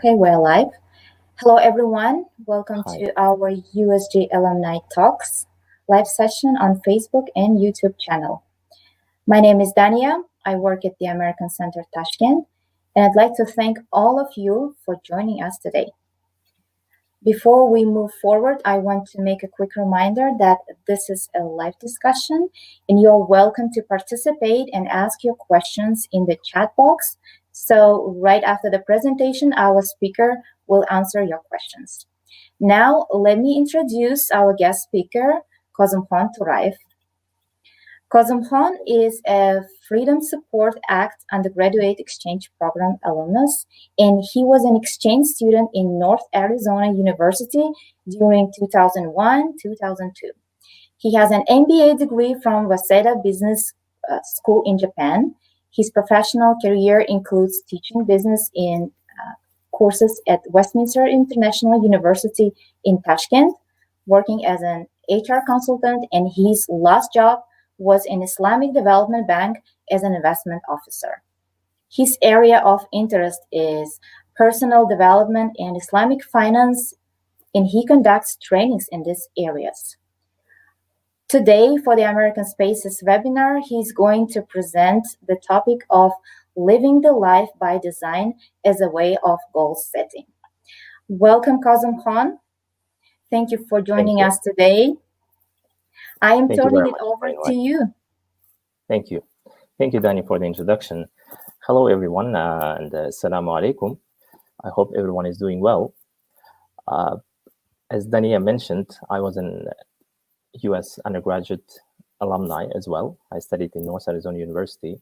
Okay, we're live. Hello, everyone. Welcome Hi. to our USG Alumni Talks live session on Facebook and YouTube channel. My name is Dania. I work at the American Center Tashkent, and I'd like to thank all of you for joining us today. Before we move forward, I want to make a quick reminder that this is a live discussion, and you're welcome to participate and ask your questions in the chat box. So right after the presentation, our speaker will answer your questions. Now, let me introduce our guest speaker, Kozimhon Turaev. Kozimhon is a Freedom Support Act undergraduate exchange program alumnus, and he was an exchange student in North Arizona University during 2001-2002. He has an MBA degree from Waseda Business School in Japan. His professional career includes teaching business in courses at Westminster International University in Tashkent, working as an HR consultant, and his last job was in Islamic Development Bank as an investment officer. His area of interest is personal development and Islamic finance, and he conducts trainings in these areas. Today, for the American Spaces webinar, he's going to present the topic of living the life by design as a way of goal setting. Welcome, Kozimhon. Thank you for joining us today. I am turning it over to you. Thank you. Thank you, Dani, for the introduction. Hello, everyone, and assalamu alaikum. I hope everyone is doing well. As Dania mentioned, I was an US undergraduate alumni as well. I studied in North Arizona University.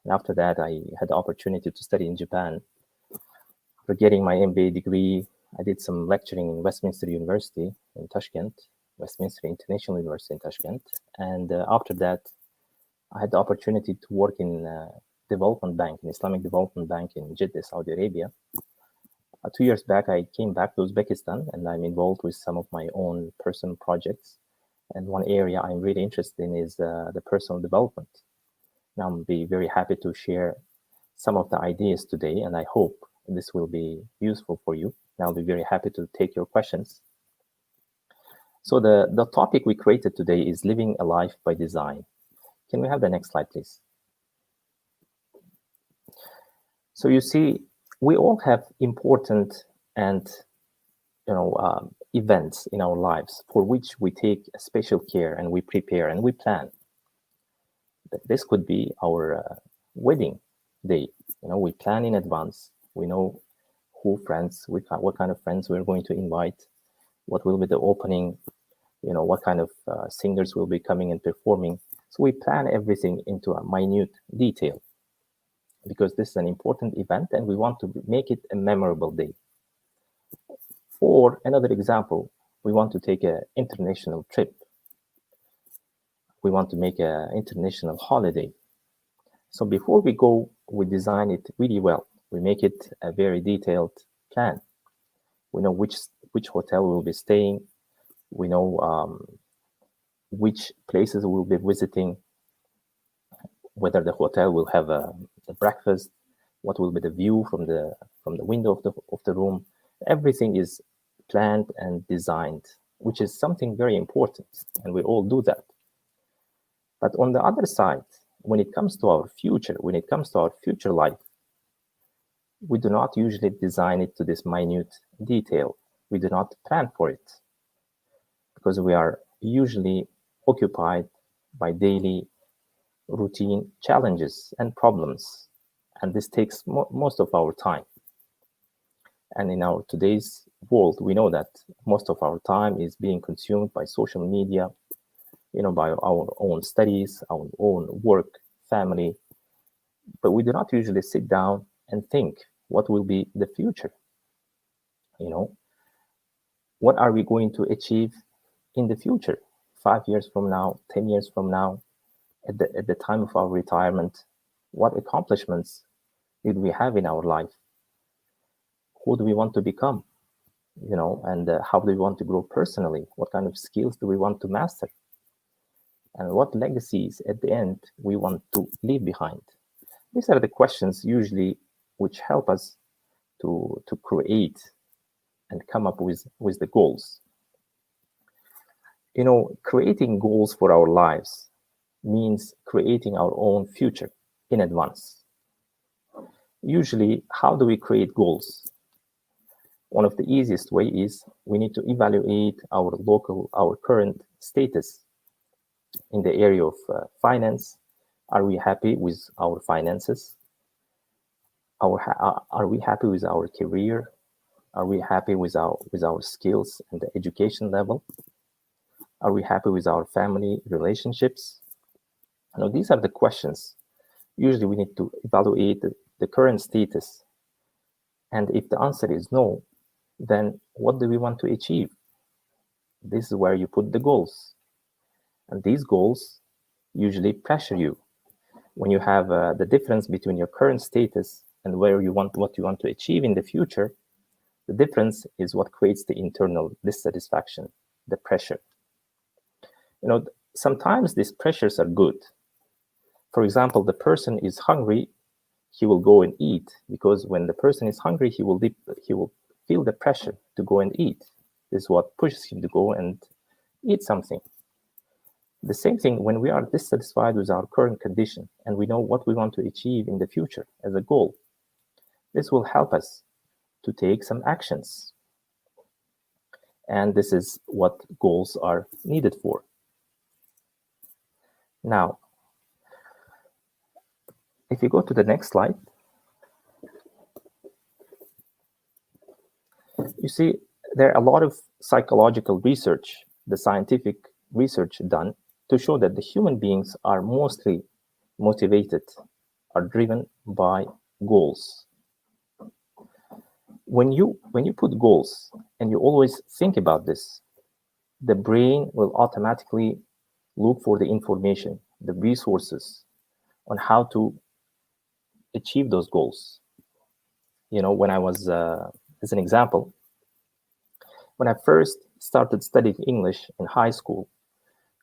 And after that, I had the opportunity to study in Japan. For getting my MBA degree, I did some lecturing in Westminster University in Tashkent, Westminster International University in Tashkent. And after that, I had the opportunity to work in development bank, in Islamic Development Bank in Jeddah, Saudi Arabia. 2 years back, I came back to Uzbekistan, and I'm involved with some of my own personal projects. And one area I'm really interested in is the personal development. Now, I'll be very happy to share some of the ideas today, and I hope this will be useful for you. And I'll be very happy to take your questions. So the topic we created today is living a life by design. Can we have the next slide, please? So you see, we all have important and events in our lives for which we take special care and we prepare and we plan. This could be our wedding day. We plan in advance. We know what kind of friends we're going to invite, what will be the opening, what kind of singers will be coming and performing. So we plan everything into a minute detail because this is an important event and we want to make it a memorable day. For another example, we want to take an international trip. We want to make an international holiday. So before we go, we design it really well. We make it a very detailed plan. We know which hotel we'll be staying. We know which places we'll be visiting, whether the hotel will have a breakfast, what will be the view from the window of the room. Everything is planned and designed, which is something very important, and we all do that. But on the other side, when it comes to our future, life, we do not usually design it to this minute detail. We do not plan for it because we are usually occupied by daily routine challenges and problems, and this takes most of our time. And in our today's world, we know that most of our time is being consumed by social media, by our own studies, our own work, family, but we do not usually sit down and think what will be the future. What are we going to achieve in the future, 5 years from now, 10 years from now, at the time of our retirement? What accomplishments did we have in our life? Who do we want to become? And how do we want to grow personally? What kind of skills do we want to master? And what legacies at the end we want to leave behind? These are the questions usually which help us to create and come up with the goals. Creating goals for our lives means creating our own future in advance. Usually, how do we create goals? One of the easiest way is we need to evaluate our current status in the area of finance. Are we happy with our finances? Are we happy with our career? Are we happy with our skills and the education level? Are we happy with our family relationships? These are the questions. Usually we need to evaluate the current status. And if the answer is no, then what do we want to achieve? This is where you put the goals. And these goals usually pressure you. When you have the difference between your current status and what you want to achieve in the future, the difference is what creates the internal dissatisfaction, the pressure. Sometimes these pressures are good. For example, the person is hungry, he will go and eat, because when the person is hungry, he will feel the pressure to go and eat. This is what pushes him to go and eat something. The same thing when we are dissatisfied with our current condition and we know what we want to achieve in the future as a goal. This will help us to take some actions. And this is what goals are needed for. Now, if you go to the next slide, you see there are a lot of psychological research, the scientific research done to show that the human beings are mostly motivated, are driven by goals. When you put goals and you always think about this, the brain will automatically look for the information, the resources on how to achieve those goals. When I was, as an example, when I first started studying English in high school,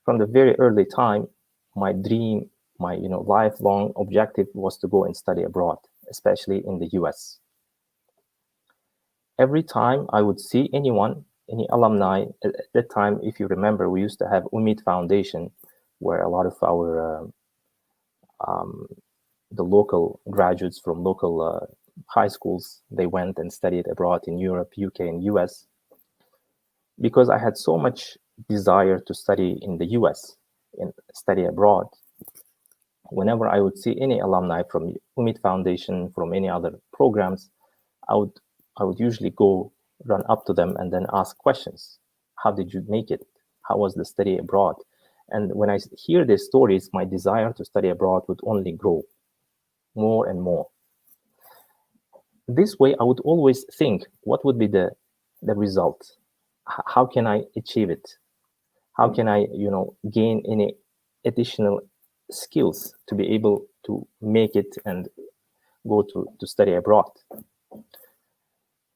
from the very early time, my dream, my lifelong objective was to go and study abroad, especially in the US. Every time I would see any alumni, at that time, if you remember, we used to have UMIT Foundation, where a lot of our the local graduates from local high schools, they went and studied abroad in Europe, UK, and US. Because I had so much desire to study in the US and study abroad, whenever I would see any alumni from UMIT Foundation, from any other programs, I would usually go run up to them and then ask questions. How did you make it? How was the study abroad? And when I hear these stories, my desire to study abroad would only grow more and more. This way, I would always think, what would be the result? How can I achieve it? How can I, gain any additional skills to be able to make it and go to study abroad?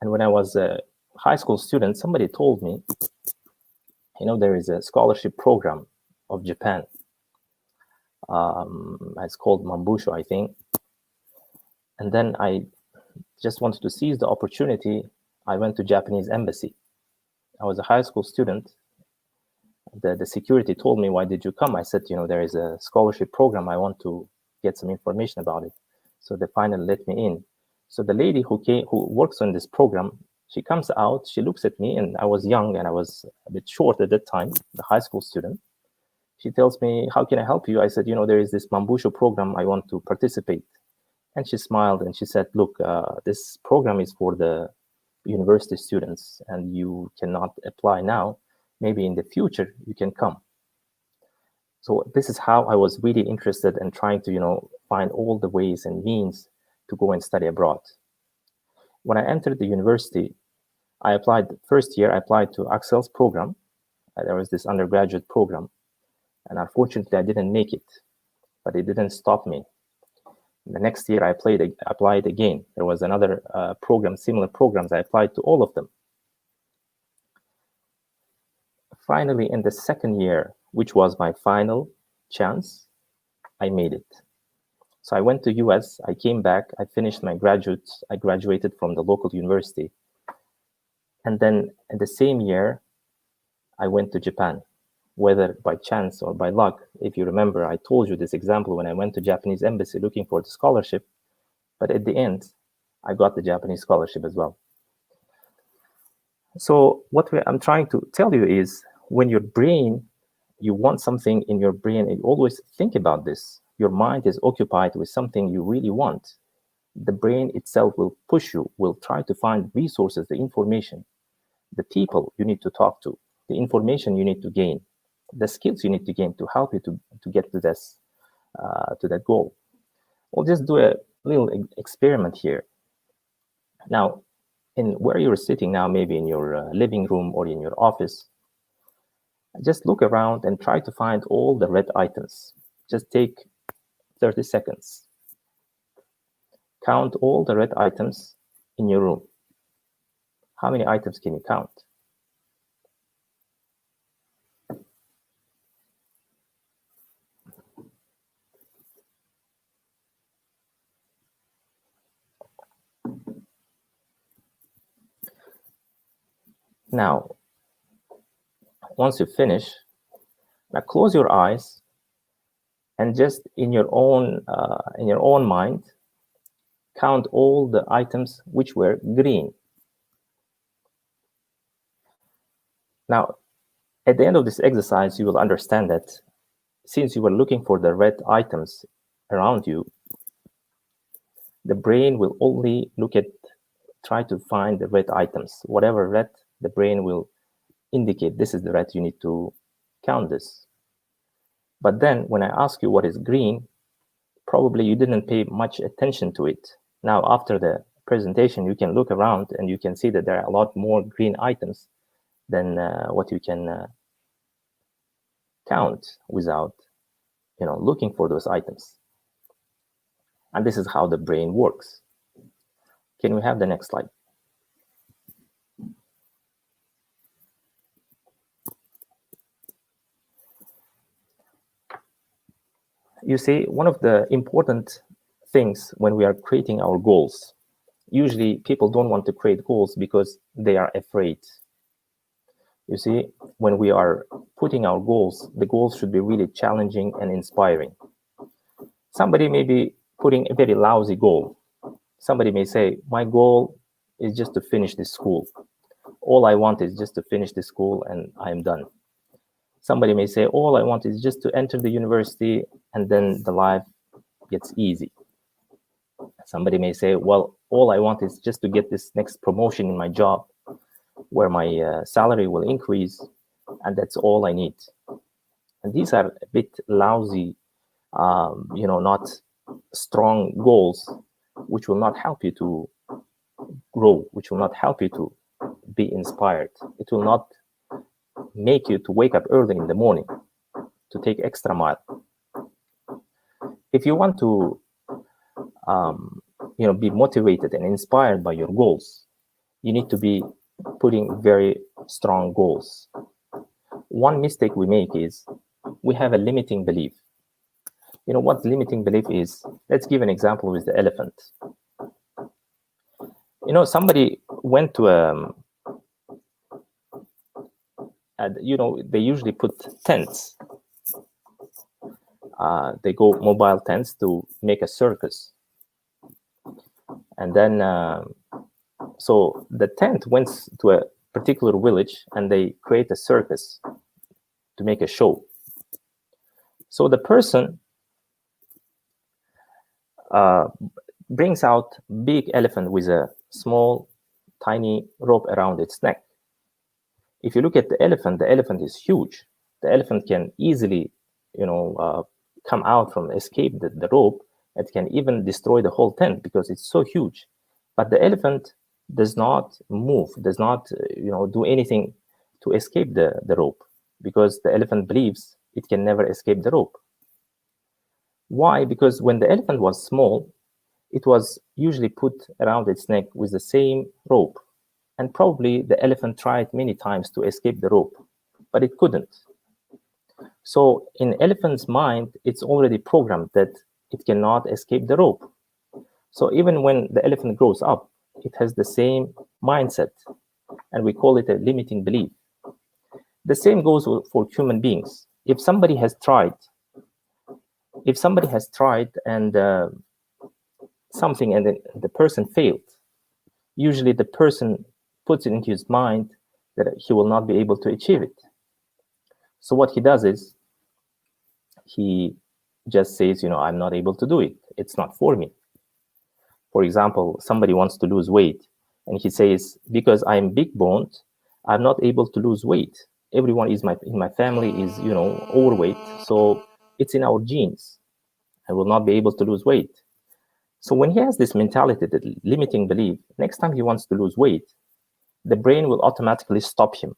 And when I was a high school student, somebody told me, there is a scholarship program of Japan. It's called Mambusho, I think. And then I just wanted to seize the opportunity. I went to Japanese embassy. I was a high school student. The security told me, why did you come? I said, there is a scholarship program. I want to get some information about it. So they finally let me in. So the lady who works on this program, she comes out, she looks at me, and I was young and I was a bit short at that time, the high school student. She tells me, how can I help you? I said, there is this Mambusho program. I want to participate. And she smiled and she said, look, this program is for the university students and you cannot apply now. Maybe in the future you can come. So this is how I was really interested in trying to, find all the ways and means to go and study abroad. When I entered the university, I applied, first year I applied to Axel's program. There was this undergraduate program. And unfortunately, I didn't make it, but it didn't stop me. The next year, I applied again. There was another program, similar programs. I applied to all of them. Finally, in the second year, which was my final chance, I made it. So I went to US, I came back, I finished my I graduated from the local university. And then in the same year, I went to Japan, whether by chance or by luck. If you remember, I told you this example when I went to Japanese embassy looking for the scholarship, but at the end, I got the Japanese scholarship as well. So I'm trying to tell you is when your brain, you want something in your brain, and you always think about this. Your mind is occupied with something you really want. The brain itself will push you, will try to find resources, the information, the people you need to talk to, the information you need to gain, the skills you need to gain to help you to get to this, to that goal. We'll just do a little experiment here. Now, in where you're sitting now, maybe in your living room or in your office, just look around and try to find all the red items. Just take 30 seconds. Count all the red items in your room. How many items can you count? Now, once you finish, now close your eyes and just in your own mind, count all the items which were green. Now, at the end of this exercise, you will understand that since you were looking for the red items around you, the brain will only try to find the red items. Whatever red, the brain will indicate this is the red, you need to count this. But then when I ask you what is green, probably you didn't pay much attention to it. Now, after the presentation, you can look around and you can see that there are a lot more green items than what you can count without, looking for those items. And this is how the brain works. Can we have the next slide? You see, one of the important things when we are creating our goals, usually people don't want to create goals because they are afraid. You see, when we are putting our goals, the goals should be really challenging and inspiring. Somebody may be putting a very lousy goal. Somebody may say, my goal is just to finish this school. All I want is just to finish this school and I'm done. Somebody may say, all I want is just to enter the university and then the life gets easy. Somebody may say, well, all I want is just to get this next promotion in my job where my salary will increase, and that's all I need. And these are a bit lousy, not strong goals, which will not help you to grow, which will not help you to be inspired. It will not make you to wake up early in the morning, to take extra mile. If you want to, be motivated and inspired by your goals, you need to be putting very strong goals. One mistake we make is we have a limiting belief. You know what limiting belief is? Let's give an example with the elephant. Somebody went to they usually put tents. They go mobile tents to make a circus. And then, so the tent went to a particular village and they create a circus to make a show. So the person brings out big elephant with a small, tiny rope around its neck. If you look at the elephant is huge. The elephant can easily, come out from escape the rope. It can even destroy the whole tent because it's so huge. But the elephant does not move, does not, do anything to escape the rope because the elephant believes it can never escape the rope. Why? Because when the elephant was small, it was usually put around its neck with the same rope. And probably the elephant tried many times to escape the rope, but it couldn't. So in elephant's mind, it's already programmed that it cannot escape the rope. So even when the elephant grows up, it has the same mindset, and we call it a limiting belief. The same goes for human beings. If somebody has tried and something and the person failed, usually the person puts it into his mind that he will not be able to achieve it. So what he does is he just says, I'm not able to do it. It's not for me. For example, somebody wants to lose weight and he says, because I'm big boned, I'm not able to lose weight. Everyone in my family is, overweight. So it's in our genes. I will not be able to lose weight. So when he has this mentality, the limiting belief, next time he wants to lose weight, the brain will automatically stop him.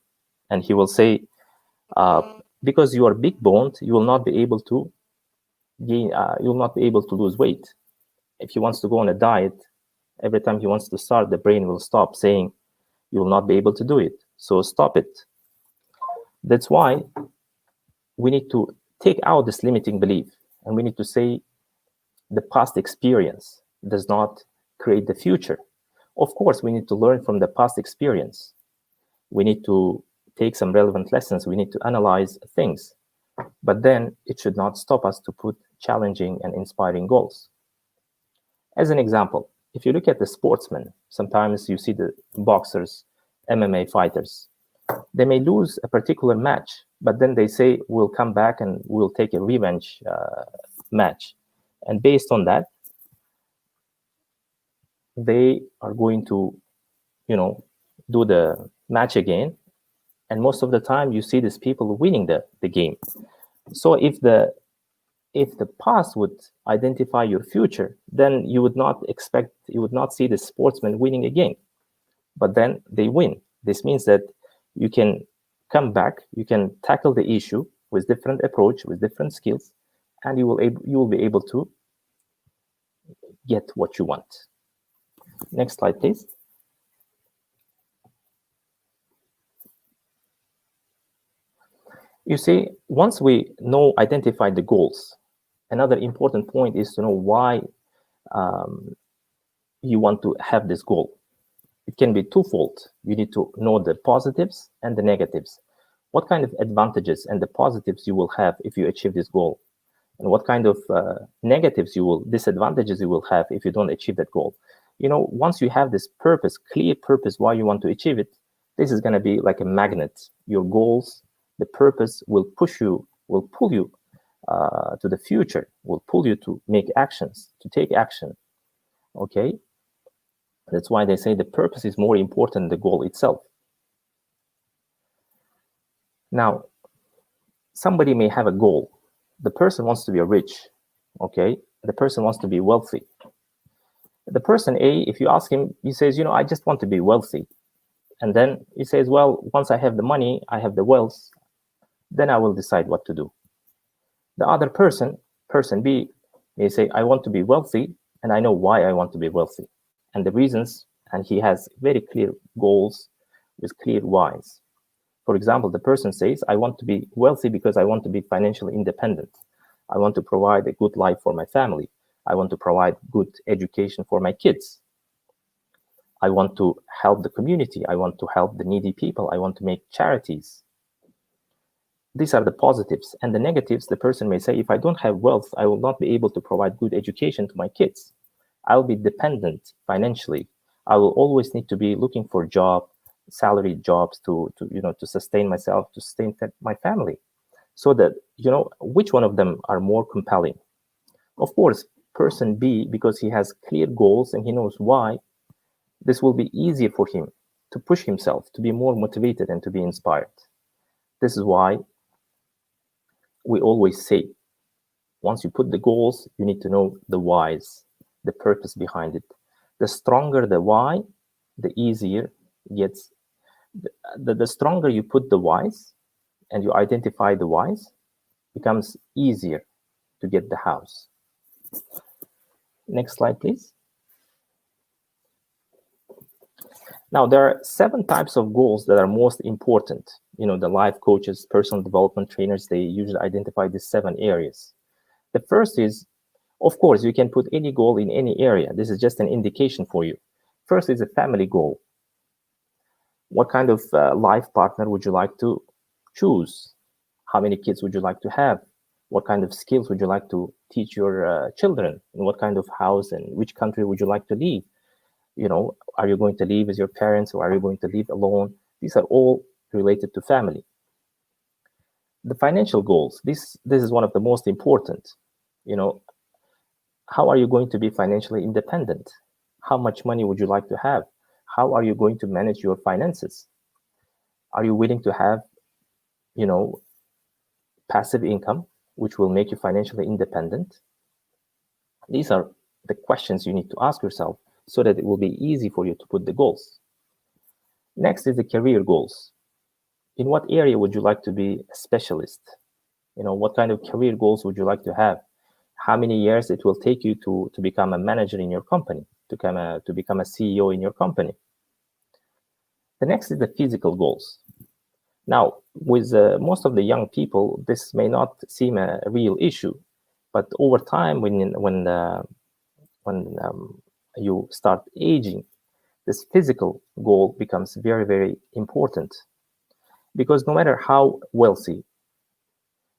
And he will say, because you are big boned, you will not be able to gain, you will not be able to lose weight. If he wants to go on a diet, every time he wants to start, the brain will stop saying, you will not be able to do it. So stop it. That's why we need to take out this limiting belief, and we need to say the past experience does not create the future. Of course, we need to learn from the past experience. We need to take some relevant lessons. We need to analyze things. But then it should not stop us to put challenging and inspiring goals. As an example, if you look at the sportsmen, sometimes you see the boxers, MMA fighters. They may lose a particular match, but then they say, we'll come back and we'll take a revenge match. And based on that, they are going to, do the match again. And most of the time, you see these people winning the game. So if the past would identify your future, then you would not see the sportsman winning again. But then they win. This means that you can come back, you can tackle the issue with different approach, with different skills, and you will be able to get what you want. Next slide, please. You see, once we identify the goals, another important point is to know why you want to have this goal. It can be twofold. You need to know the positives and the negatives. What kind of advantages and the positives you will have if you achieve this goal, and what kind of disadvantages you will have if you don't achieve that goal. Once you have this clear purpose why you want to achieve it, this is going to be like a magnet. Your goals, the purpose will pull you to the future, will pull you to make actions, to take action. Okay? That's why they say the purpose is more important than the goal itself. Now, somebody may have a goal. The person wants to be rich, okay? The person wants to be wealthy. The person A, if you ask him, he says, I just want to be wealthy. And then he says, well, once I have the money, I have the wealth, then I will decide what to do. The other person B, may say, I want to be wealthy, and I know why I want to be wealthy. And the reasons, and he has very clear goals with clear whys. For example, the person says, I want to be wealthy because I want to be financially independent. I want to provide a good life for my family. I want to provide good education for my kids. I want to help the community. I want to help the needy people. I want to make charities. These are the positives. And the negatives, the person may say, if I don't have wealth, I will not be able to provide good education to my kids. I'll be dependent financially. I will always need to be looking for salaried jobs to sustain myself, to sustain my family. So that, which one of them are more compelling? Of course, person B, because he has clear goals and he knows why, this will be easier for him to push himself, to be more motivated and to be inspired. This is why we always say, once you put the goals, you need to know the whys, the purpose behind it. The stronger the why, the easier it gets. The stronger you put the whys and you identify the whys, becomes easier to get the house. Next slide, please. Now, there are 7 types of goals that are most important. The life coaches, personal development trainers, they usually identify these 7 areas. The first is, Of course, you can put any goal in any area. This is just an indication for you. First is a family goal. What kind of life partner would you like to choose? How many kids would you like to have? What kind of skills would you like to teach your children? And what kind of house and which country would you like to live? Are you going to live with your parents, or are you going to live alone? These are all related to family. The financial goals, this is one of the most important. How are you going to be financially independent? How much money would you like to have? How are you going to manage your finances? Are you willing to have, passive income, which will make you financially independent? These are the questions you need to ask yourself so that it will be easy for you to put the goals. Next is the career goals. In what area would you like to be a specialist? What kind of career goals would you like to have? How many years it will take you to become a manager in your company, to become a CEO in your company? The next is the physical goals. Now, with most of the young people, this may not seem a real issue, but over time, when you start aging, this physical goal becomes very, very important. Because no matter how wealthy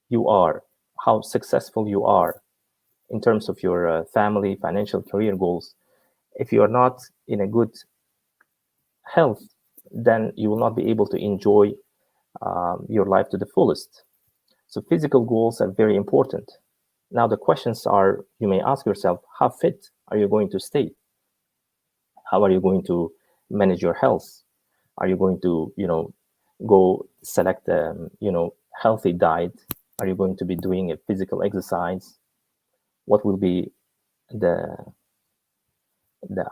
you are, how successful you are in terms of your family, financial, career goals, if you are not in a good health, then you will not be able to enjoy your life to the fullest. So physical goals are very important. Now the questions are, you may ask yourself, how fit are you going to stay? How are you going to manage your health? Are you going to, go select a, healthy diet? Are you going to be doing a physical exercise? What will be the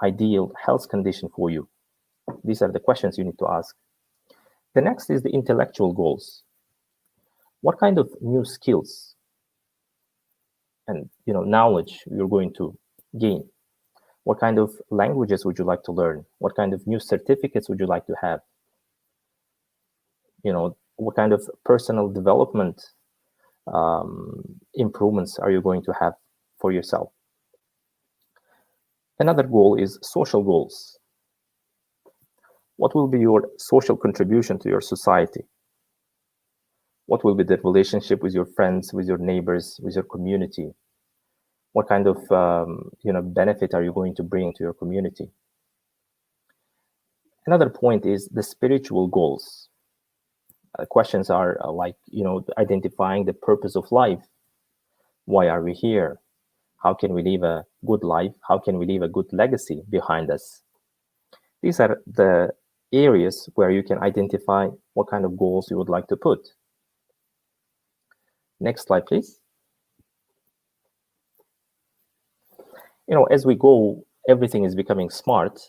ideal health condition for you? These are the questions you need to ask. The next is the intellectual goals. What kind of new skills and knowledge you're going to gain? What kind of languages would you like to learn? What kind of new certificates would you like to have? What kind of personal development improvements are you going to have for yourself? Another goal is social goals. What will be your social contribution to your society? What will be the relationship with your friends, with your neighbors, with your community? What kind of benefit are you going to bring to your community? Another point is the spiritual goals. Questions are like, identifying the purpose of life. Why are we here? How can we live a good life? How can we leave a good legacy behind us? These are the areas where you can identify what kind of goals you would like to put. Next slide, please. As we go, everything is becoming smart.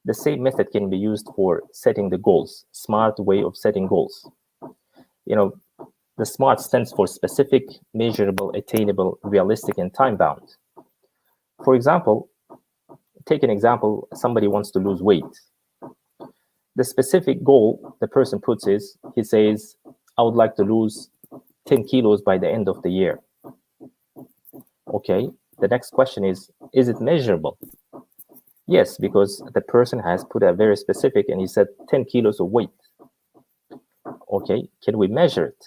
The same method can be used for setting the goals, smart way of setting goals. The SMART stands for specific, measurable, attainable, realistic, and time-bound. For example, take an example, somebody wants to lose weight. The specific goal the person puts is, he says, I would like to lose 10 kilos by the end of the year. Okay, the next question is it measurable? Yes, because the person has put a very specific, and he said 10 kilos of weight. Okay, can we measure it?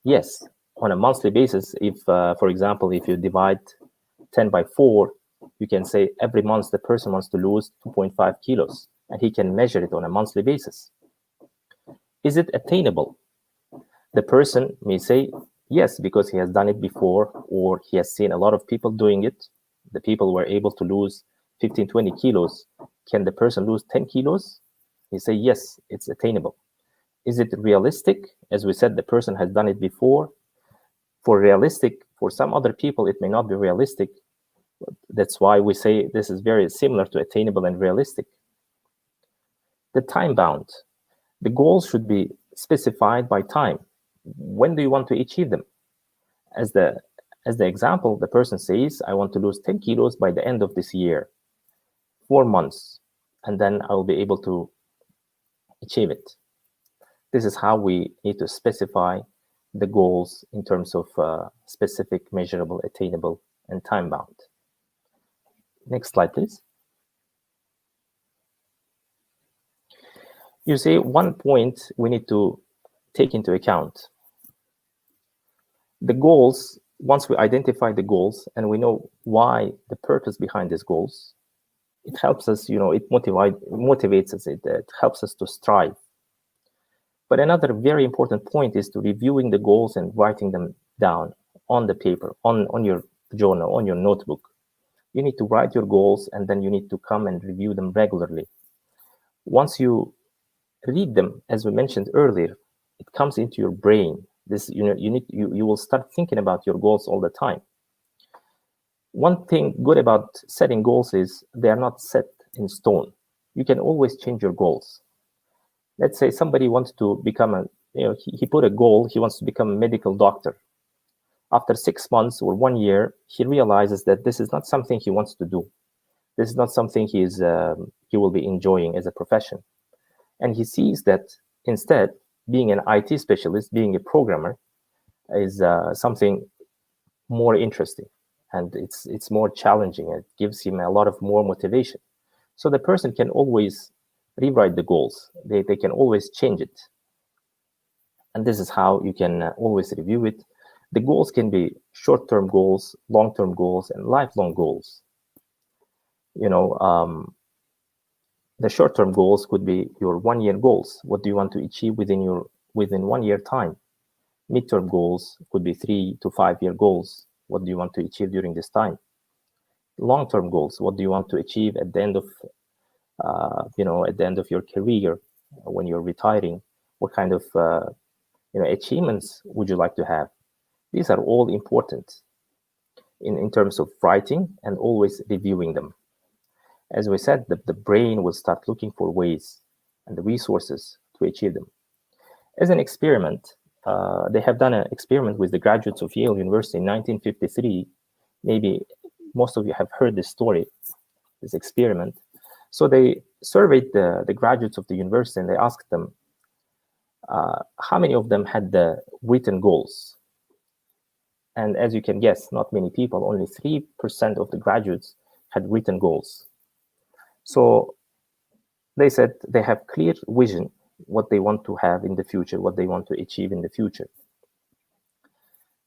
Yes, on a monthly basis, if, for example, if you divide 10 by 4, you can say every month the person wants to lose 2.5 kilos, and he can measure it on a monthly basis. Is it attainable? The person may say yes, because he has done it before, or he has seen a lot of people doing it. The people were able to lose 15, 20 kilos. Can the person lose 10 kilos? He say yes, it's attainable. Is it realistic? As we said, the person has done it before. For some other people, it may not be realistic. That's why we say this is very similar to attainable and realistic. The time bound. The goals should be specified by time. When do you want to achieve them? As the example, the person says, I want to lose 10 kilos by the end of this year, 4 months, and then I will be able to achieve it. This is how we need to specify the goals in terms of specific, measurable, attainable, and time-bound. Next slide, please. You see, one point we need to take into account. The goals, once we identify the goals and we know why, the purpose behind these goals, it helps us, it motivates us, it helps us to strive. But another very important point is to reviewing the goals and writing them down on the paper, on your journal, on your notebook. You need to write your goals, and then you need to come and review them regularly. Once you read them, as we mentioned earlier, it comes into your brain. This, you will start thinking about your goals all the time. One thing good about setting goals is they are not set in stone. You can always change your goals. Let's say somebody wants to become he put a goal, he wants to become a medical doctor. After 6 months or 1 year, he realizes that this is not something he wants to do. This is not something he will be enjoying as a profession. And he sees that instead, being an IT specialist, being a programmer, is something more interesting, and it's more challenging. It gives him a lot of more motivation. So the person can always rewrite the goals. They can always change it. And this is how you can always review it. The goals can be short-term goals, long-term goals, and lifelong goals. The short-term goals could be your 1-year goals. What do you want to achieve within 1 year time? Midterm goals could be 3 to 5 year goals. What do you want to achieve during this time? Long-term goals. What do you want to achieve at the end of, at the end of your career, when you're retiring? What kind of, achievements would you like to have? These are all important in terms of writing and always reviewing them. As we said, the brain will start looking for ways and the resources to achieve them. As an experiment, they have done an experiment with the graduates of Yale University in 1953. Maybe most of you have heard this story, this experiment. So they surveyed the graduates of the university, and they asked them how many of them had the written goals. And as you can guess, not many people, only 3% of the graduates had written goals. So they said they have clear vision, what they want to have in the future, what they want to achieve in the future.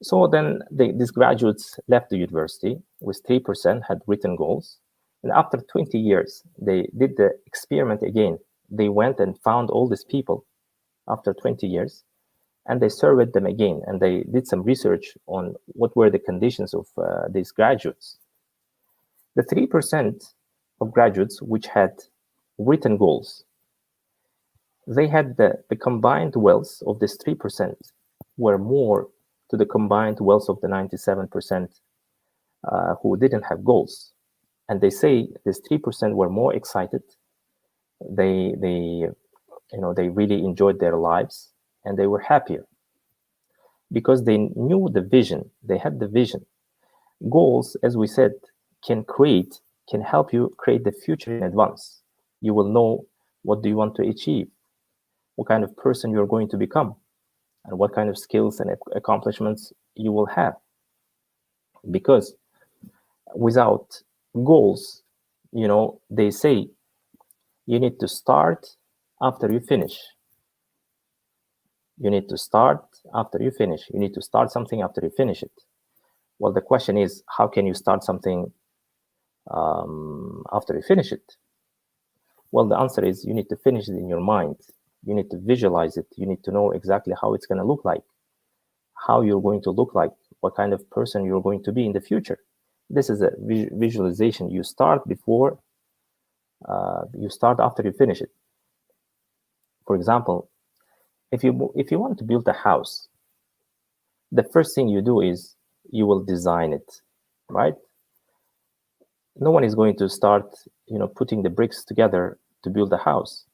So then these graduates left the university with 3% had written goals. And after 20 years, they did the experiment again. They went and found all these people after 20 years, and they surveyed them again. And they did some research on what were the conditions of these graduates. The 3% of graduates which had written goals, they had the combined wealth of this 3% were more to the combined wealth of the 97% who didn't have goals. And they say this 3% were more excited. They really enjoyed their lives, and they were happier because they knew the vision. They had the vision. Goals, as we said, can help you create the future in advance. You will know what do you want to achieve, what kind of person you're going to become, and what kind of skills and accomplishments you will have. Because without goals, they say you need to start after you finish. You need to start after you finish. You need to start something after you finish it. Well, the question is, how can you start something after you finish it? Well, the answer is you need to finish it in your mind. You need to visualize it. You need to know exactly how it's going to look like, how you're going to look like, what kind of person you're going to be in the future. This is a visualization. You start before, you start after you finish it. For example, if you want to build a house, the first thing you do is you will design it, right? No one is going to start, putting the bricks together to build a house.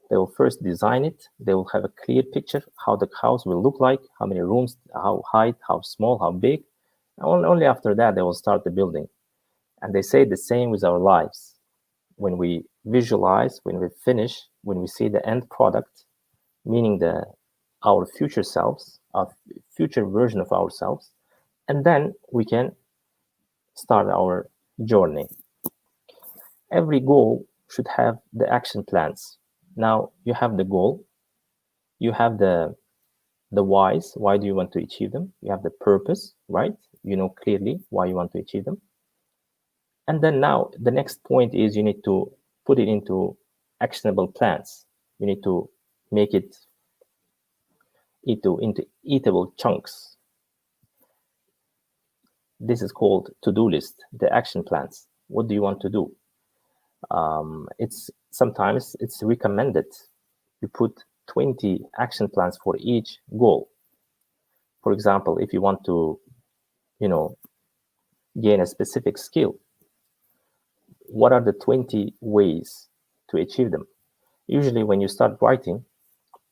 They will first design it. They will have a clear picture how the house will look like, how many rooms, how height, how small, how big. And only after that, they will start the building. And they say the same with our lives. When we visualize, when we finish, when we see the end product, meaning our future selves, our future version of ourselves, and then we can start our journey. Every goal should have the action plans. Now you have the goal, you have the whys, why do you want to achieve them? You have the purpose, right? You know clearly why you want to achieve them. And then now the next point is you need to put it into actionable plans. You need to make it into eatable chunks. This is called to-do list, the action plans. What do you want to do? It's sometimes it's recommended you put 20 action plans for each goal. For example, if you want to, gain a specific skill, what are the 20 ways to achieve them? Usually when you start writing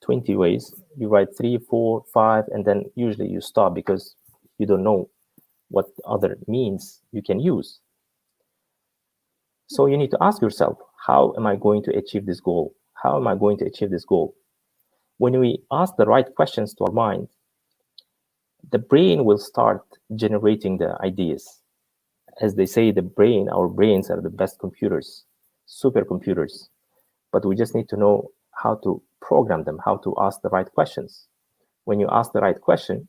20 ways, you write 3, 4, 5, and then usually you stop because you don't know what other means you can use. So you need to ask yourself, how am I going to achieve this goal? How am I going to achieve this goal? When we ask the right questions to our mind, the brain will start generating the ideas. As they say, our brains are the best computers, supercomputers. But we just need to know how to program them, how to ask the right questions. When you ask the right question,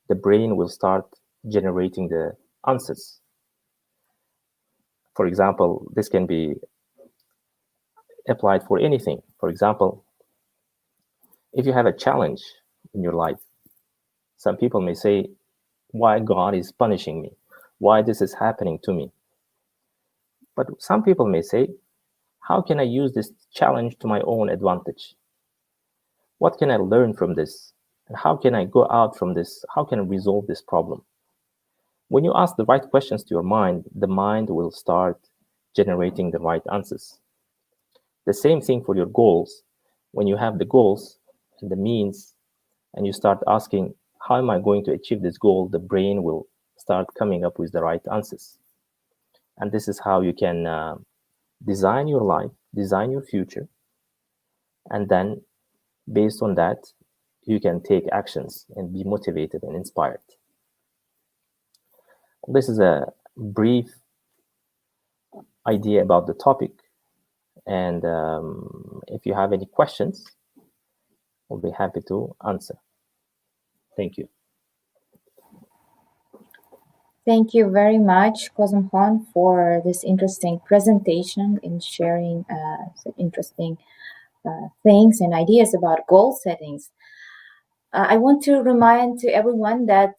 the brain will start generating the answers. For example, this can be applied for anything. For example, if you have a challenge in your life, some people may say, why God is punishing me? Why this is happening to me? But some people may say, how can I use this challenge to my own advantage? What can I learn from this? And how can I go out from this? How can I resolve this problem? When you ask the right questions to your mind, the mind will start generating the right answers. The same thing for your goals. When you have the goals and the means, and you start asking, how am I going to achieve this goal? The brain will start coming up with the right answers. And this is how you can design your life, design your future. And then based on that, you can take actions and be motivated and inspired. This is a brief idea about the topic. And if you have any questions, I'll be happy to answer. Thank you. Thank you very much, Kozimhon, for this interesting presentation and sharing some interesting things and ideas about goal settings. I want to remind to everyone that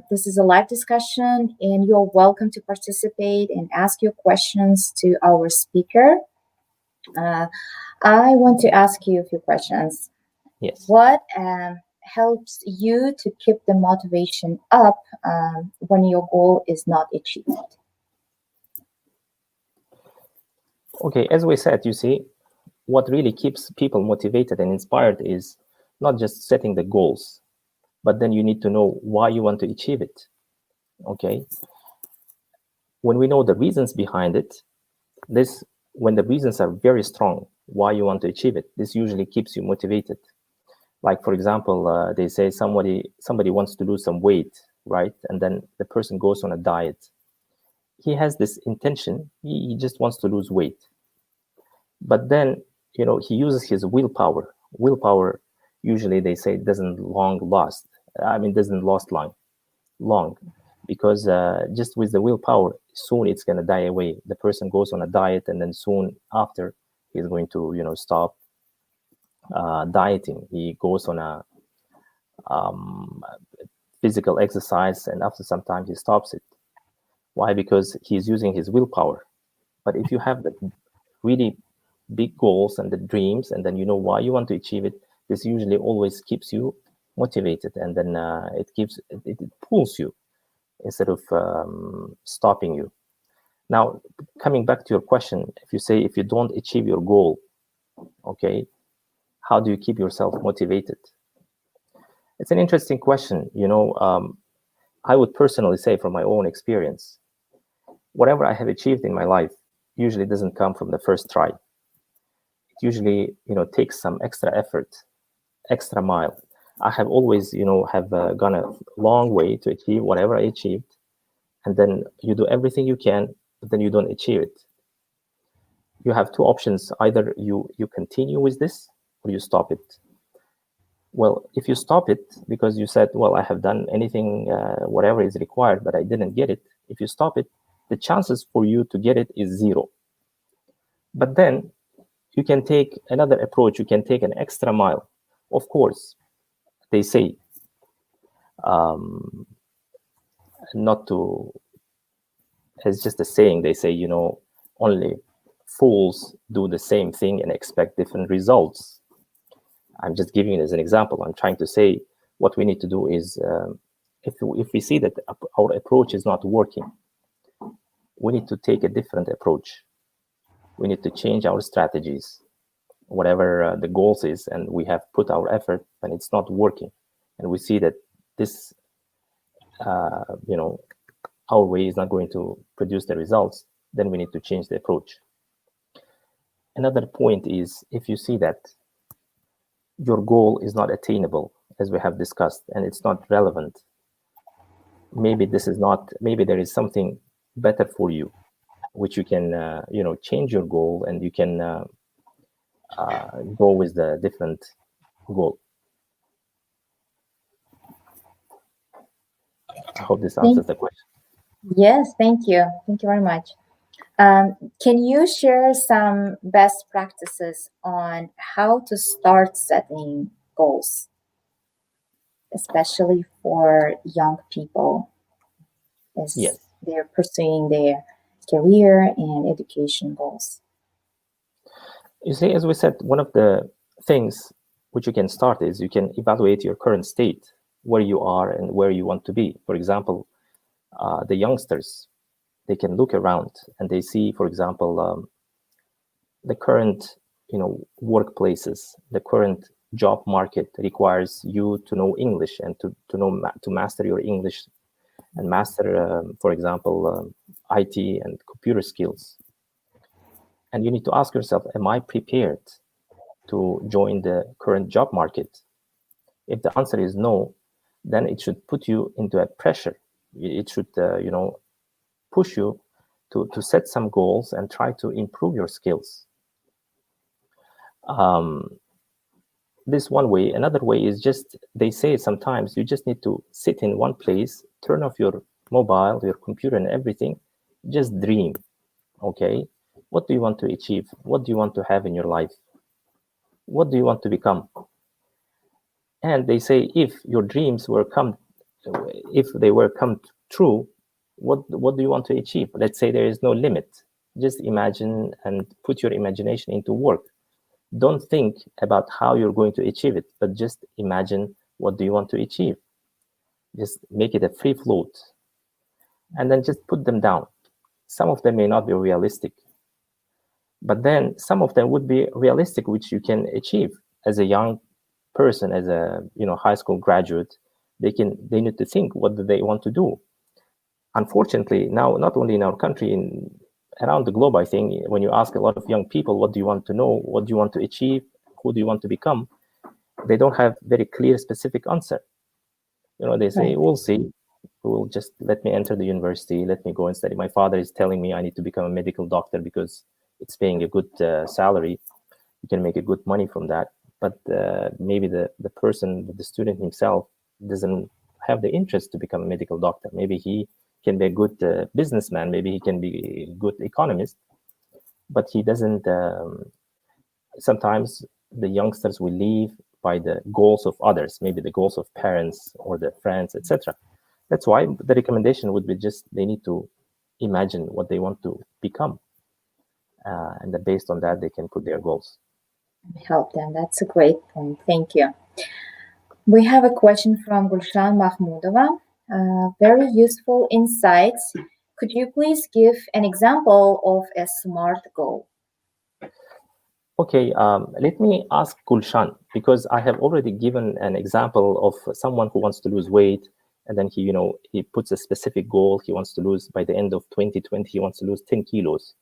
this is a live discussion and you're welcome to participate and ask your questions to our speaker. I want to ask you a few questions. Yes. What helps you to keep the motivation up when your goal is not achieved? Okay, as we said, you see, what really keeps people motivated and inspired is not just setting the goals, but then you need to know why you want to achieve it. Okay. When we know the reasons behind it, when the reasons are very strong, why you want to achieve it, this usually keeps you motivated. Like, for example, they say somebody wants to lose some weight, right? And then the person goes on a diet. He has this intention, he just wants to lose weight. But then, he uses his willpower. Willpower, usually they say, doesn't last long. Because just with the willpower, soon it's going to die away. The person goes on a diet, and then soon after, he's going to, stop dieting. He goes on a physical exercise, and after some time, he stops it. Why? Because he's using his willpower. But if you have the really big goals and the dreams, and then you know why you want to achieve it, this usually always keeps you motivated, and then it pulls you instead of stopping you. Now, coming back to your question, if you don't achieve your goal, okay, how do you keep yourself motivated? It's an interesting question. I would personally say, from my own experience, whatever I have achieved in my life usually doesn't come from the first try. It usually, takes some extra effort, extra mile. I have always, gone a long way to achieve whatever I achieved. and then you do everything you can, but then you don't achieve it. You have two options. Either you continue with this or you stop it. Well, if you stop it because you said, well, I have done anything, whatever is required, but I didn't get it. If you stop it, the chances for you to get it is 0. But then you can take another approach. You can take an extra mile. Of course, they say not to, it's just a saying. They say, only fools do the same thing and expect different results. I'm just giving it as an example. I'm trying to say what we need to do is, if we see that our approach is not working, we need to take a different approach. We need to change our strategies, whatever the goals is, and we have put our effort and it's not working. And we see that this, our way is not going to produce the results, then we need to change the approach. Another point is, if you see that your goal is not attainable, as we have discussed, and it's not relevant, maybe there is something better for you, which you can, change your goal, and you can go with the different goal. I hope this answers the question. Yes, thank you. Thank you very much. Can you share some best practices on how to start setting goals, especially for young people as they're pursuing their career and education goals? You see, as we said, one of the things which you can start is you can evaluate your current state, where you are and where you want to be. For example, the youngsters, they can look around and they see, for example, the current, workplaces, the current job market requires you to know English and to master your English and master, for example, IT and computer skills. And you need to ask yourself, am I prepared to join the current job market? If the answer is no, then it should put you into a pressure. It should, push you to set some goals and try to improve your skills. This one way. Another way is just, they say sometimes you just need to sit in one place, turn off your mobile, your computer and everything, just dream, okay? What do you want to achieve? What do you want to have in your life? What do you want to become? And they say, if your dreams were come true, what do you want to achieve? Let's say there is no limit. Just imagine and put your imagination into work. Don't think about how you're going to achieve it, but just imagine what do you want to achieve. Just make it a free float. And then just put them down. Some of them may not be realistic, but then some of them would be realistic, which you can achieve as a young person, as a high school graduate. They need to think, what do they want to do? Unfortunately, now, not only in our country, around the globe, I think, when you ask a lot of young people, what do you want to know? What do you want to achieve? Who do you want to become? They don't have very clear, specific answer. They say, we'll see. We'll just let me enter the university, let me go and study. My father is telling me I need to become a medical doctor because it's paying a good salary. You can make a good money from that. But maybe the person, the student himself, doesn't have the interest to become a medical doctor. Maybe he can be a good businessman. Maybe he can be a good economist. But he doesn't. Sometimes the youngsters will leave by the goals of others, maybe the goals of parents or their friends, etc. That's why the recommendation would be just they need to imagine what they want to become. And then based on that, they can put their goals. Help them. That's a great point. Thank you. We have a question from Gulshan Mahmudova. Very useful insights. Could you please give an example of a SMART goal? Okay, let me ask Gulshan, because I have already given an example of someone who wants to lose weight, and then he puts a specific goal. He wants to lose, by the end of 2020, he wants to lose 10 kilos.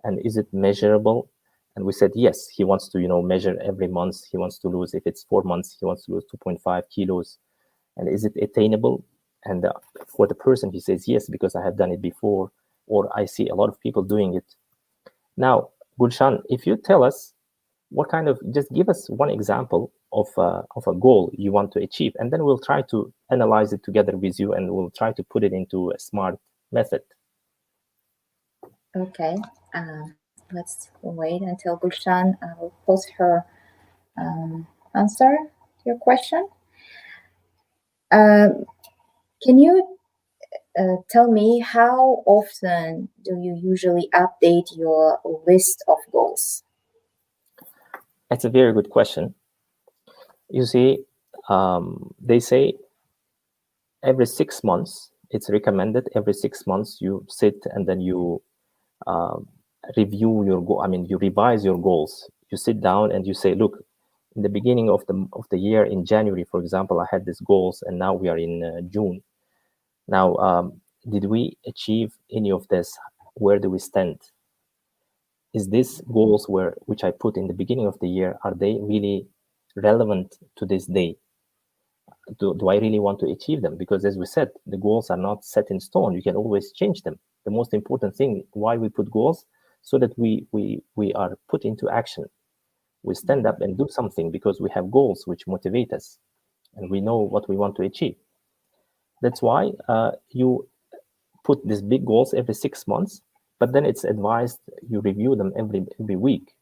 And is it measurable? And we said, yes, he wants to, measure every month. He wants to lose, if it's 4 months, he wants to lose 2.5 kilos. And is it attainable? And for the person, he says, yes, because I have done it before, or I see a lot of people doing it. Now, Gulshan, if you tell us what kind of, just give us one example of a goal you want to achieve, and then we'll try to analyze it together with you, and we'll try to put it into a smart method. Okay, let's wait until Gulshan will post her answer to your question. Can you tell me how often do you usually update your list of goals? That's a very good question. You see, they say every 6 months, it's recommended every 6 months you sit and then you review your goal. I mean, you revise your goals. You sit down and you say, look, in the beginning of the year, in January, for example, I had these goals, and now we are in June. Now, did we achieve any of this? Where do we stand? Is these goals which I put in the beginning of the year, are they really relevant to this day? Do I really want to achieve them? Because as we said, the goals are not set in stone. You can always change them. The most important thing, why we put goals, so that we are put into action. We stand up and do something because we have goals which motivate us, and we know what we want to achieve. That's why you put these big goals every 6 months, but then it's advised you review them every week.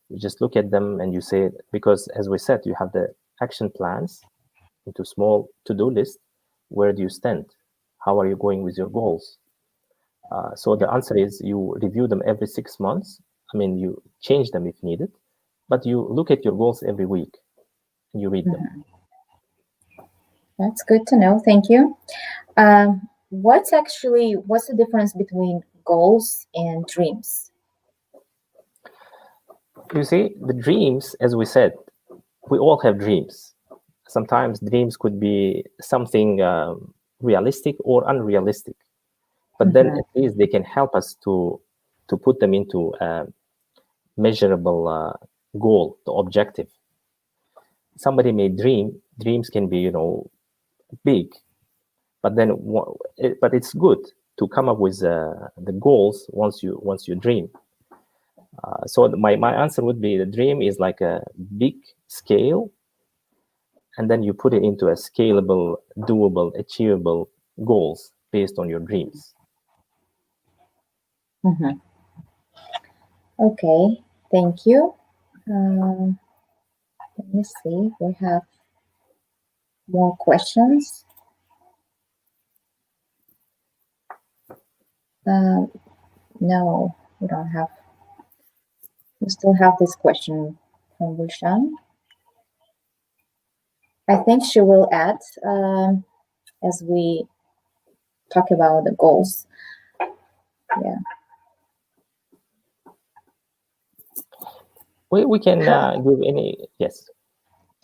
You just look at them and you say, because as we said, you have the action plans into small to-do list. Where do you stand? How are you going with your goals? So the answer is you review them every 6 months. I mean, you change them if needed, but you look at your goals every week and you read them. That's good to know. Thank you. What's the difference between goals and dreams? You see, the dreams, as we said, we all have dreams. Sometimes dreams could be something realistic or unrealistic, but then at least they can help us to put them into a measurable goal, the objective. Somebody may dream. Dreams can be, big, but then but it's good to come up with the goals once you dream. So my answer would be the dream is like a big scale, and then you put it into a scalable, doable, achievable goals based on your dreams. Okay, thank you. Let me see, we have more questions. No, we don't have. We still have this question from Gulshan. I think she will add as we talk about the goals. Yeah. We can give any, yes.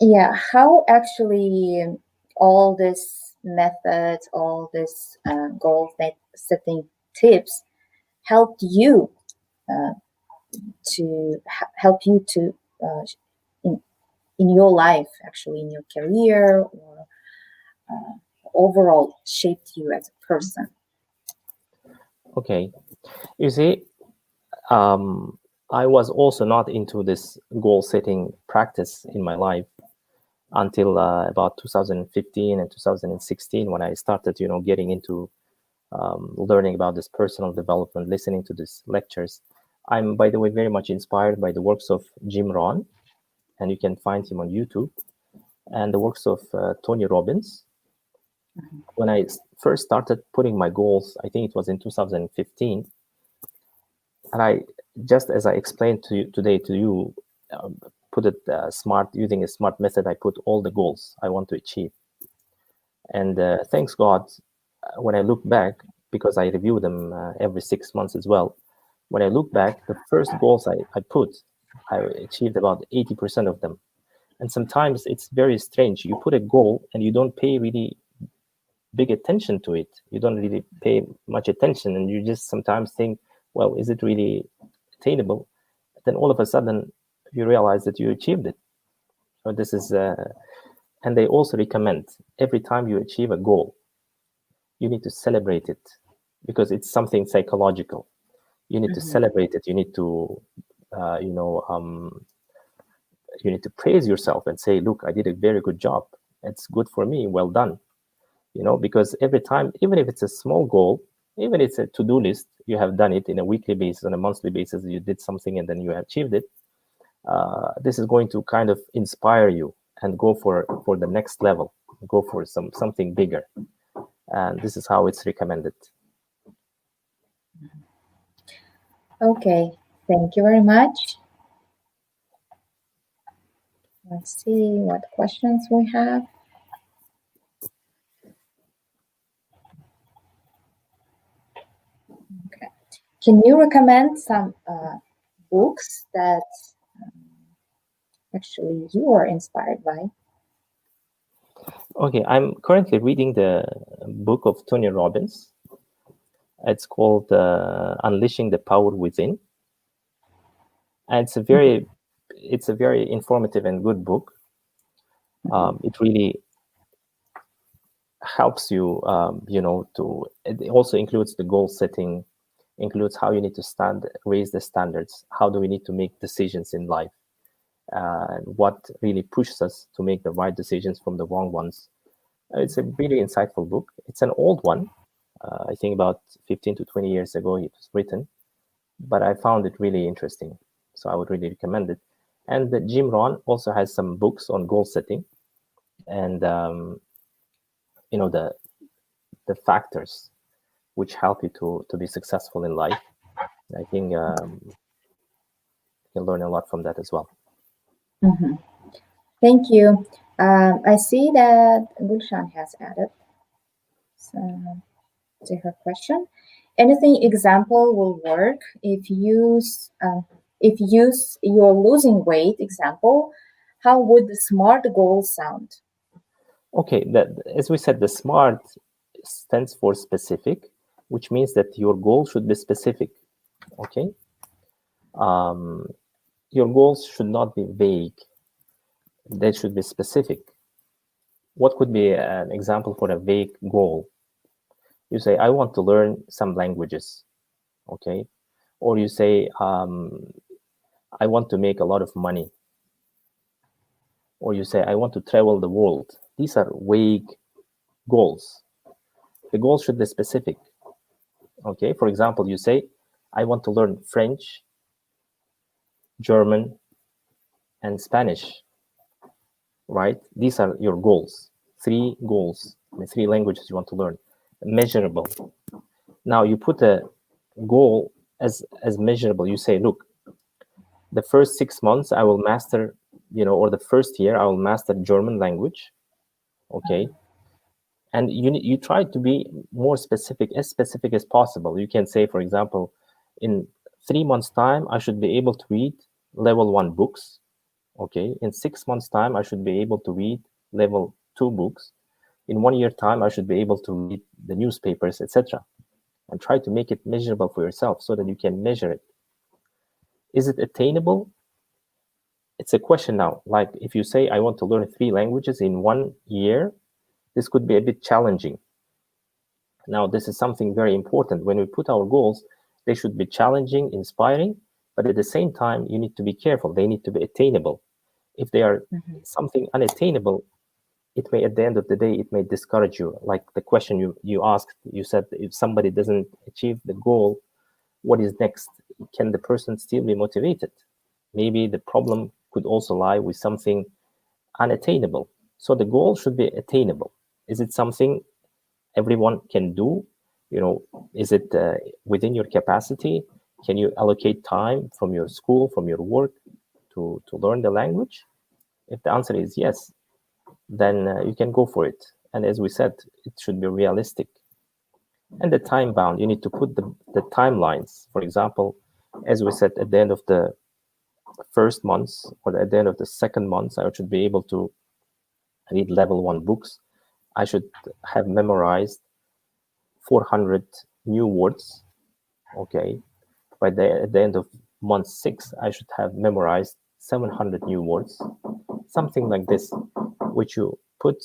Yeah, how actually all this methods, all this goal setting tips helped you to in your life, actually, in your career, or overall shaped you as a person? Okay, you see, I was also not into this goal setting practice in my life until about 2015 and 2016, when I started, getting into learning about this personal development, listening to these lectures. I'm, by the way, very much inspired by the works of Jim Rohn, and you can find him on YouTube, and the works of Tony Robbins. When I first started putting my goals, I think it was in 2015, and I, just as I explained to you today to you, put it using a smart method. I put all the goals I want to achieve, and thanks God, when I look back, because I review them every 6 months as well. When I look back, the first goals I put, I achieved about 80% of them. And sometimes it's very strange. You put a goal and you don't pay really big attention to it. You don't really pay much attention, and you just sometimes think, well, is it really attainable? Then all of a sudden you realize that you achieved it. So this is, and they also recommend every time you achieve a goal, you need to celebrate it, because it's something psychological. You need to celebrate it. You need to, you need to praise yourself and say, look, I did a very good job. It's good for me. Well done. Because every time, even if it's a small goal, even if it's a to-do list, you have done it in a weekly basis, on a monthly basis, you did something and then you achieved it. This is going to kind of inspire you and go for the next level, go for something bigger. And this is how it's recommended. Okay, thank you very much. Let's see what questions we have. Okay. Can you recommend some books that actually you are inspired by? Okay, I'm currently reading the book of Tony Robbins. It's called Unleashing the Power Within. And it's a very informative and good book. It really helps you, it also includes the goal setting, includes how you need to raise the standards, how do we need to make decisions in life, and what really pushes us to make the right decisions from the wrong ones. It's a really insightful book. It's an old one. I think about 15 to 20 years ago it was written, but I found it really interesting. So I would really recommend it. And Jim Rohn also has some books on goal setting and, the factors which help you to be successful in life. I think you can learn a lot from that as well. Thank you. I see that Gulshan has added to her question. Anything example will work if you're losing weight example. How would the SMART goal sound? Okay, as we said, the SMART stands for specific, which means that your goal should be specific. Okay, your goals should not be vague. They should be specific. What could be an example for a vague goal? You say, I want to learn some languages. Okay, or you say, I want to make a lot of money. Or you say, I want to travel the world. These are vague goals. The goal should be specific. Okay, for example, you say, I want to learn French, German, and Spanish, right? These are your goals. 3 goals, 3 languages you want to learn, measurable. Now you put a goal as measurable. You say, look, the first 6 months I will master, or the first year I will master German language. Okay. And you try to be more specific as possible. You can say, for example, in 3 months' time, I should be able to read level 1 books. Okay. In 6 months' time, I should be able to read level 2 books. In 1 year time, I should be able to read the newspapers, etc. And try to make it measurable for yourself so that you can measure it. Is it attainable? It's a question now. Like if you say, I want to learn 3 languages in 1 year, this could be a bit challenging. Now, this is something very important. When we put our goals, they should be challenging, inspiring, but at the same time, you need to be careful. They need to be attainable. If they are something unattainable, it may, at the end of the day, it may discourage you. Like the question you asked, you said, if somebody doesn't achieve the goal, what is next? Can the person still be motivated? Maybe the problem could also lie with something unattainable. So the goal should be attainable. Is it something everyone can do? Is it within your capacity? Can you allocate time from your school, from your work to learn the language? If the answer is yes, then you can go for it. And as we said, it should be realistic. And the time bound, you need to put the timelines. For example, as we said, at the end of the first months or at the end of the second month, I should be able to read level 1 books. I should have memorized 400 new words. Okay. At the end of month 6, I should have memorized 700 new words. Something like this, which you put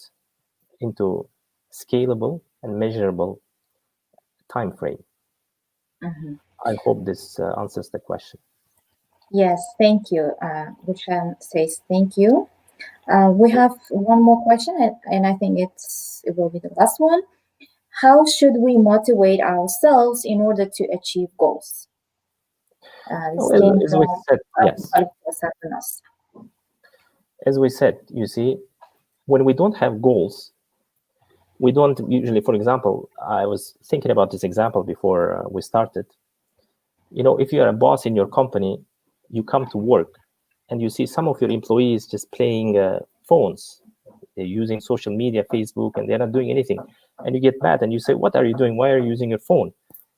into scalable and measurable time frame. Mm-hmm. I hope this answers the question. Yes, thank you. Gulshan says thank you. We have one more question, and I think it will be the last one. How should we motivate ourselves in order to achieve goals? This came As from we said, yes. As we said, you see, when we don't have goals, we don't usually, for example, I was thinking about this example before we started. You know, if you're a boss in your company, you come to work and you see some of your employees just playing phones. They're using social media, Facebook, and they're not doing anything. And you get mad and you say, what are you doing? Why are you using your phone?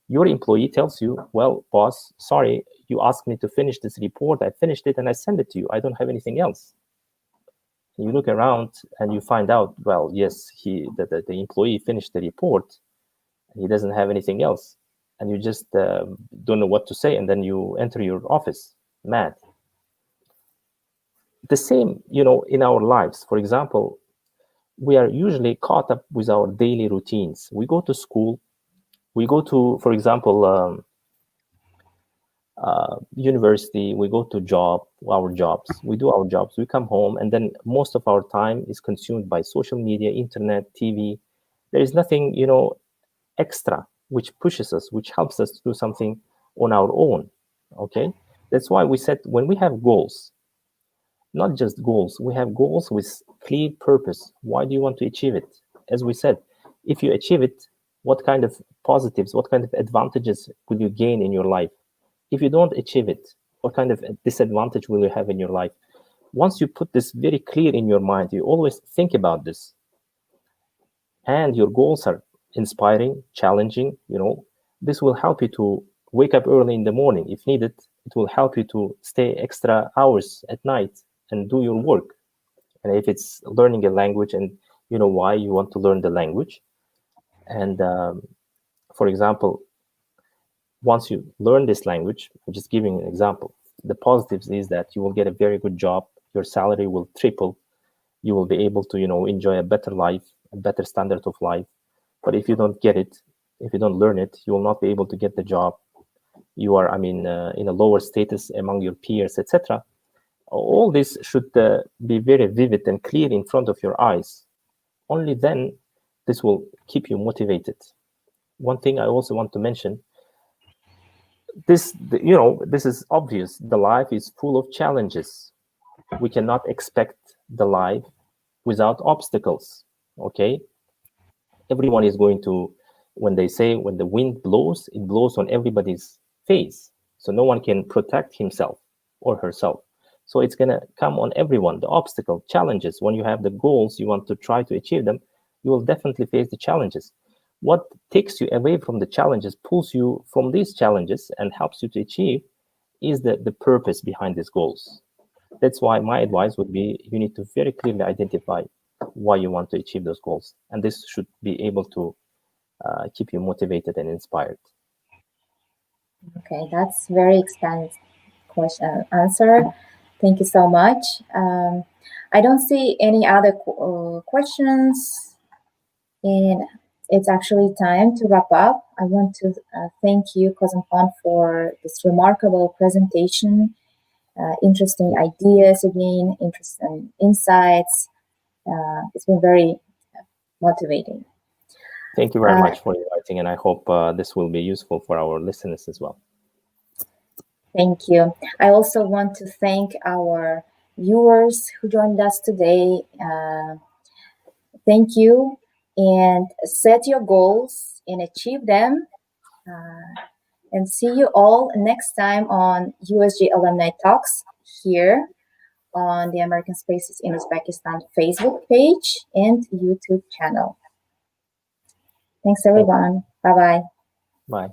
Your employee tells you, well, boss, sorry, you asked me to finish this report. I finished it and I sent it to you. I don't have anything else. And you look around and you find out, well, yes, the employee finished the report. And he doesn't have anything else. And you just don't know what to say. And then you enter your office mad. The same, you know, in our lives. For example, we are usually caught up with our daily routines. We go to school. We go to, for example, university. We go to our jobs. We do our jobs. We come home. And then most of our time is consumed by social media, internet, TV. There is nothing, you know, extra which pushes us, which helps us to do something on our own. Okay, that's why we said when we have goals, not just goals, we have goals with clear purpose. Why do you want to achieve it? As we said, if you achieve it, what kind of positives, what kind of advantages will you gain in your life? If you don't achieve it, what kind of disadvantage will you have in your life? Once you put this very clear in your mind, you always think about this, and your goals are inspiring, challenging, you know, this will help you to wake up early in the morning if needed. It will help you to stay extra hours at night and do your work. And if it's learning a language and you know why you want to learn the language, and for example, once you learn this language, I'm just giving an example. The positives is that you will get a very good job, your salary will triple, you will be able to, you know, enjoy a better life, a better standard of life. But if you don't get it, if you don't learn it, you will not be able to get the job. You are, in a lower status among your peers, etc. All this should be very vivid and clear in front of your eyes. Only then this will keep you motivated. One thing I also want to mention, this is obvious. The life is full of challenges. We cannot expect the life without obstacles. Okay, everyone is going to, when they say when the wind blows, it blows on everybody's face, so no one can protect himself or herself. So it's going to come on everyone, the obstacle, challenges. When you have the goals, you want to try to achieve them, you will definitely face the challenges. What takes you away from the challenges, pulls you from these challenges and helps you to achieve, is the purpose behind these goals. That's why my advice would be, you need to very clearly identify why you want to achieve those goals. And this should be able to keep you motivated and inspired. Okay, that's very extensive answer. Thank you so much. I don't see any other questions, and it's actually time to wrap up. I want to thank you, Kozimhon, for this remarkable presentation. Interesting ideas again, interesting insights. It's been very motivating. Thank you very much for inviting, and I hope this will be useful for our listeners as well. Thank you. I also want to thank our viewers who joined us today. Thank you, and set your goals and achieve them. And see you all next time on USG Alumni Talks here on the American Spaces in Uzbekistan Facebook page and YouTube channel. Thanks, everyone. Bye-bye. Bye.